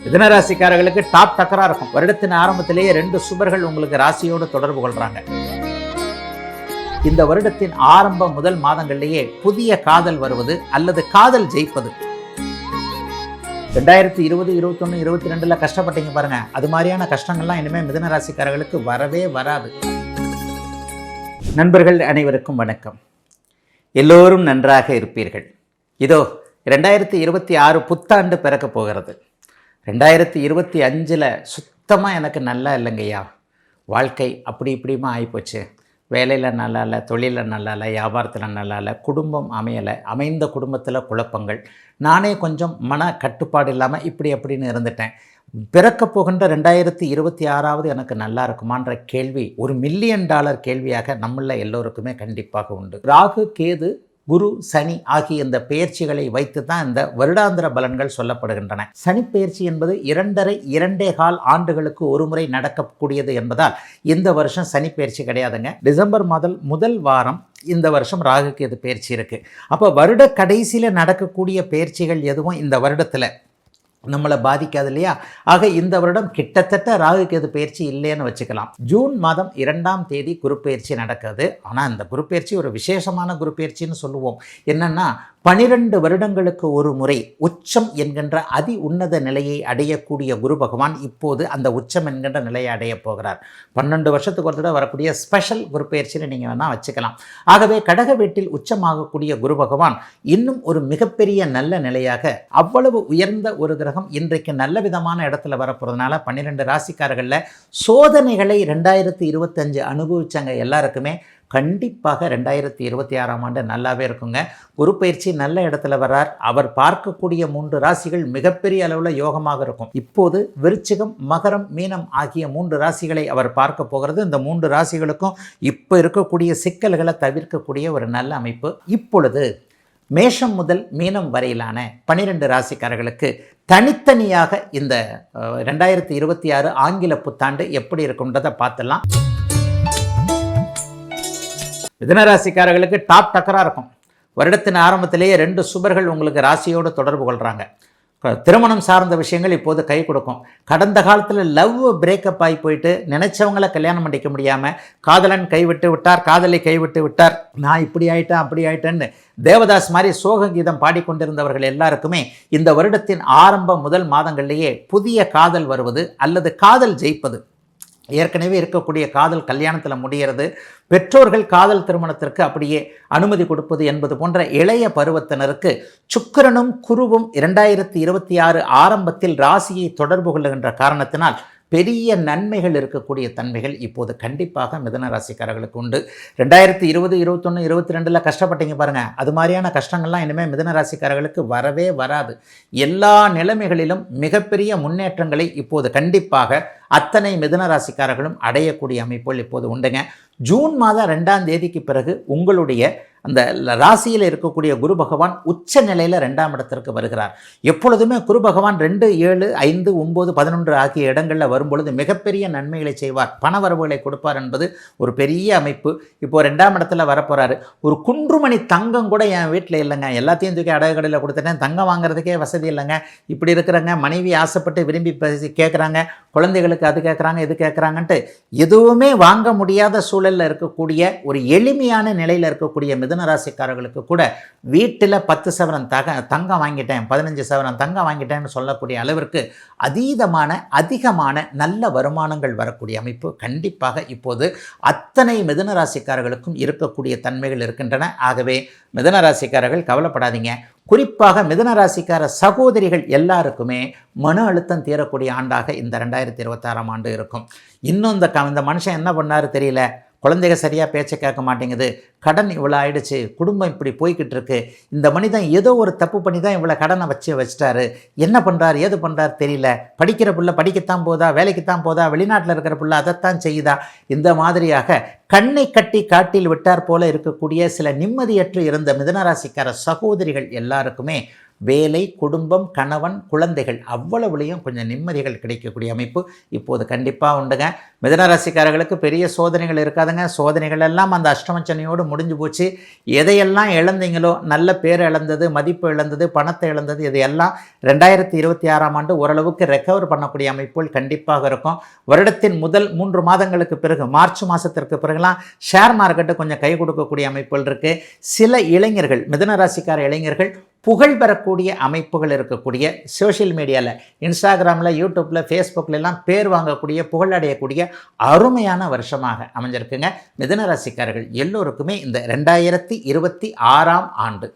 மிதுனராசிக்காரர்களுக்கு top டக்கரா இருக்கும். வருடத்தின் ஆரம்பத்திலேயே 2 சுபர்கள் உங்களுக்கு ராசியோடு தொடர்பு கொள்றாங்க. இந்த வருடத்தின் ஆரம்ப முதல் மாதங்களிலேயே புதிய காதல் வருவது அல்லது காதல் ஜெயிப்பது. 2020, 21, 22 கஷ்டப்பட்டீங்க பாருங்க, அது மாதிரியான கஷ்டங்கள்லாம் இனிமே மிதுன ராசிக்காரர்களுக்கு வரவே வராது. நண்பர்கள் அனைவருக்கும் வணக்கம். எல்லோரும் நன்றாக இருப்பீர்கள். இதோ 2026 புத்தாண்டு பிறக்க போகிறது. 2025 சுத்தமாக எனக்கு நல்லா இல்லைங்கய்யா, வாழ்க்கை அப்படி இப்படிமா ஆகிப்போச்சு. வேலையில் நல்லா இல்லை, தொழிலில் நல்லா இல்லை, வியாபாரத்தில் நல்லா இல்லை, குடும்பம் அமையலை, அமைந்த குடும்பத்தில் குழப்பங்கள், நானே கொஞ்சம் மன கட்டுப்பாடு இல்லாமல் இப்படி அப்படின்னு இருந்துட்டேன். பிறக்க போகின்ற 2026 எனக்கு நல்லா இருக்குமான்ற கேள்வி ஒரு $1 மில்லியன் கேள்வியாக நம்மள எல்லோருக்குமே கண்டிப்பாக உண்டு. ராகு, கேது, குரு, சனி ஆகிய இந்த பெயர்ச்சிகளை வைத்து தான் இந்த வருடாந்திர பலன்கள் சொல்லப்படுகின்றன. சனி பெயர்ச்சி என்பது 2.5 ஆண்டுகளுக்கு ஒரு முறை நடக்கக்கூடியது என்பதால் இந்த வருஷம் சனி பெயர்ச்சி கிடையாதுங்க. டிசம்பர் முதல் வாரம் இந்த வருஷம் ராகு கேது பெயர்ச்சி இருக்கு. அப்போ வருட கடைசியில் நடக்கக்கூடிய பெயர்ச்சிகள் எதுவும் இந்த வருடத்தில் நம்மளை பாதிக்காது இல்லையா? ஆக இந்த வருடம் கிட்டத்தட்ட ராகு கேது பயிற்சி இல்லைன்னு வச்சுக்கலாம். ஜூன் மாதம் 2ஆம் தேதி குரு பயிற்சி நடக்குது. ஆனால் இந்த குரு பயிற்சி ஒரு விசேஷமான குரு பயிற்சின்னு சொல்லுவோம். என்னன்னா 12 வருடங்களுக்கு ஒரு முறை உச்சம் என்கின்ற அதி உன்னத நிலையை அடையக்கூடிய குரு பகவான் இப்போது அந்த உச்சம் என்கின்ற நிலையை அடைய போகிறார். 12 வருஷத்துக்கு ஒரு தடவை வரக்கூடிய ஸ்பெஷல் குரு பயிற்சின்னு நீங்கள் வேணால் வச்சுக்கலாம். ஆகவே கடக வீட்டில் உச்சமாகக்கூடிய குரு பகவான் இன்னும் ஒரு மிகப்பெரிய நல்ல நிலையாக, அவ்வளவு உயர்ந்த ஒரு கிரகம் இன்றைக்கு நல்ல விதமான இடத்துல வரப்போகிறதுனால 12 ராசிக்காரர்களில் சோதனைகளை 2025 அனுபவிச்சாங்க எல்லாருக்குமே கண்டிப்பாக 2026ஆம் ஆண்டு நல்லாவே இருக்குங்க. குரு பயிற்சி நல்ல இடத்துல வர்றார். அவர் பார்க்கக்கூடிய 3 ராசிகள் மிகப்பெரிய அளவில் யோகமாக இருக்கும். இப்போது விருச்சிகம், மகரம், மீனம் ஆகிய 3 ராசிகளை அவர் பார்க்க போகிறது. இந்த 3 ராசிகளுக்கும் இப்போ இருக்கக்கூடிய சிக்கல்களை தவிர்க்கக்கூடிய ஒரு நல்ல அமைப்பு. இப்பொழுது மேஷம் முதல் மீனம் வரையிலான 12 ராசிக்காரர்களுக்கு தனித்தனியாக இந்த 2026 ஆங்கில புத்தாண்டு எப்படி இருக்கும்ன்றதை பார்த்துடலாம். மிதுனராசிக்காரர்களுக்கு டாப் டக்கராக இருக்கும். வருடத்தின் ஆரம்பத்திலேயே 2 சுபர்கள் உங்களுக்கு ராசியோடு தொடர்பு கொள்கிறாங்க. திருமணம் சார்ந்த விஷயங்கள் இப்போது கை கொடுக்கும். கடந்த காலத்தில் லவ் பிரேக்கப் ஆகி போயிட்டு நினைச்சவங்களை கல்யாணம் பண்ணிக்க முடியாமல் காதலன் கைவிட்டு விட்டார், காதலி கைவிட்டு விட்டார், நான் இப்படி ஆயிட்டேன் அப்படி ஆயிட்டேன்னு தேவதாஸ் மாதிரி சோக கீதம் பாடிக்கொண்டிருந்தவர்கள் எல்லாருக்குமே இந்த வருடத்தின் ஆரம்ப முதல் மாதங்களிலேயே புதிய காதல் வருவது அல்லது காதல் ஜெயிப்பது, ஏற்கனவே இருக்கக்கூடிய காதல் கல்யாணத்தில் முடிகிறது, பெற்றோர்கள் காதல் திருமணத்திற்கு அப்படியே அனுமதி கொடுப்பது என்பது போன்ற இளைய பருவத்தினருக்கு சுக்கிரனும் குருவும் 2026 ஆரம்பத்தில் ராசியை தொடர்பு கொள்ளுகின்ற காரணத்தினால் பெரிய நன்மைகள் இருக்கக்கூடிய தன்மைகள் இப்போது கண்டிப்பாக மிதுன ராசிக்காரர்களுக்கு உண்டு. 2020, 21, 22 கஷ்டப்பட்டீங்க பாருங்க, அது மாதிரியான கஷ்டங்கள்லாம் இனிமேல் மிதுன ராசிக்காரர்களுக்கு வரவே வராது. எல்லா நிலைமைகளிலும் மிகப்பெரிய முன்னேற்றங்களை இப்போது கண்டிப்பாக அத்தனை மிதுன ராசிக்காரர்களும் அடையக்கூடிய அமைப்புகள் இப்போது உண்டுங்க. ஜூன் மாதம் 2ஆம் தேதிக்கு பிறகு உங்களுடைய அந்த ராசியில் இருக்கக்கூடிய குரு பகவான் உச்ச நிலையில் 2ஆம் இடத்திற்கு வருகிறார். எப்பொழுதுமே குரு பகவான் 2, 7, 5, 9, 11 ஆகிய இடங்களில் வரும்பொழுது மிகப்பெரிய நன்மைகளை செய்வார், பண வரவுகளை கொடுப்பார் என்பது ஒரு பெரிய அமைப்பு. இப்போ 2ஆம் இடத்துல வரப்போகிறாரு. ஒரு குன்றுமணி தங்கம் கூட என் வீட்டில் இல்லைங்க, எல்லாத்தையும் தூக்கி அடகு கடையில் கொடுத்துட்டேன், தங்கம் வாங்குறதுக்கே வசதி இல்லைங்க, இப்படி இருக்கிறாங்க. மனைவி ஆசைப்பட்டு விரும்பி கேட்குறாங்க, குழந்தைகளுக்கு அது கேட்குறாங்க இது கேட்குறாங்கன்ட்டு எதுவுமே வாங்க முடியாத சூழலில் இருக்கக்கூடிய ஒரு எளிமையான நிலையில் இருக்கக்கூடிய மிதுன ராசிக்காரர்களுக்கு கூட வீட்டில் 10 சவரன் தங்கம் வாங்கிட்டேன், 15 சவரன் தங்கம் வாங்கிட்டேன்னு சொல்லக்கூடிய அளவிற்கு அதிகமான நல்ல வருமானங்கள் வரக்கூடிய அமைப்பு கண்டிப்பாக இப்போது அத்தனை மிதுன ராசிக்காரர்களுக்கும் இருக்கக்கூடிய தன்மைகள் இருக்கின்றன. ஆகவே மிதுன ராசிக்காரர்கள் கவலைப்படாதீங்க. குறிப்பாக மிதுன ராசிக்கார சகோதரிகள் எல்லாருக்குமே மன அழுத்தம் தீரக்கூடிய ஆண்டாக இந்த 2026ஆம் ஆண்டு இருக்கும். இன்னும் இந்த மனுஷன் என்ன பண்ணாரு தெரியல, குழந்தைங்க சரியாக பேச்சை கேட்க மாட்டேங்குது, கடன் இவ்வளோ ஆயிடுச்சு, குடும்பம் இப்படி போய்கிட்டு இருக்கு, இந்த மனிதன் ஏதோ ஒரு தப்பு பண்ணி தான் இவ்வளோ கடனை வச்சுட்டாரு, என்ன பண்ணுறாரு ஏது பண்ணுறாரு தெரியல, படிக்கிற பிள்ளை படிக்கத்தான் போதா, வேலைக்குத்தான் போதா, வெளிநாட்டில் இருக்கிற பிள்ளை அதைத்தான் செய்யுதா, இந்த மாதிரியாக கண்ணை கட்டி காட்டில் விட்டார் போல இருக்கக்கூடிய சில நிம்மதியற்று இருந்த மிதுனராசிக்கார சகோதரிகள் எல்லாருக்குமே வேலை, குடும்பம், கணவன், குழந்தைகள் அவ்வளவுலையும் கொஞ்சம் நிம்மதிகள் கிடைக்கக்கூடிய அமைப்பு இப்போது கண்டிப்பாக உண்டுங்க. மிதுன ராசிக்காரர்களுக்கு பெரிய சோதனைகள் இருக்காதுங்க. சோதனைகள் எல்லாம் அந்த அஷ்டமச்சனியோடு முடிஞ்சு போச்சு. எதையெல்லாம் இழந்தீங்களோ, நல்ல பேர் இழந்தது, மதிப்பு இழந்தது, பணத்தை இழந்தது, இதையெல்லாம் 2026ஆம் ஆண்டு ஓரளவுக்கு ரெக்கவர் பண்ணக்கூடிய அமைப்புகள் கண்டிப்பாக இருக்கும். வருடத்தின் முதல் 3 மாதங்களுக்கு பிறகு, மார்ச் மாதத்திற்கு பிறகுலாம் ஷேர் மார்க்கெட்டு கொஞ்சம் கை கொடுக்கக்கூடிய அமைப்புகள் இருக்குது. சில இளைஞர்கள், மிதுன ராசிக்கார இளைஞர்கள் புகழ் பெறக்கூடிய அமைப்புகள் இருக்கக்கூடிய சோஷியல் மீடியாவில், இன்ஸ்டாகிராமில், யூடியூப்பில், ஃபேஸ்புக்கில் எல்லாம் பேர் வாங்கக்கூடிய, புகழடையக்கூடிய அருமையான வருஷமாக அமைஞ்சிருக்குங்க. மிதுன ராசிக்காரர்கள் எல்லோருக்குமே இந்த 2026ஆம் ஆண்டு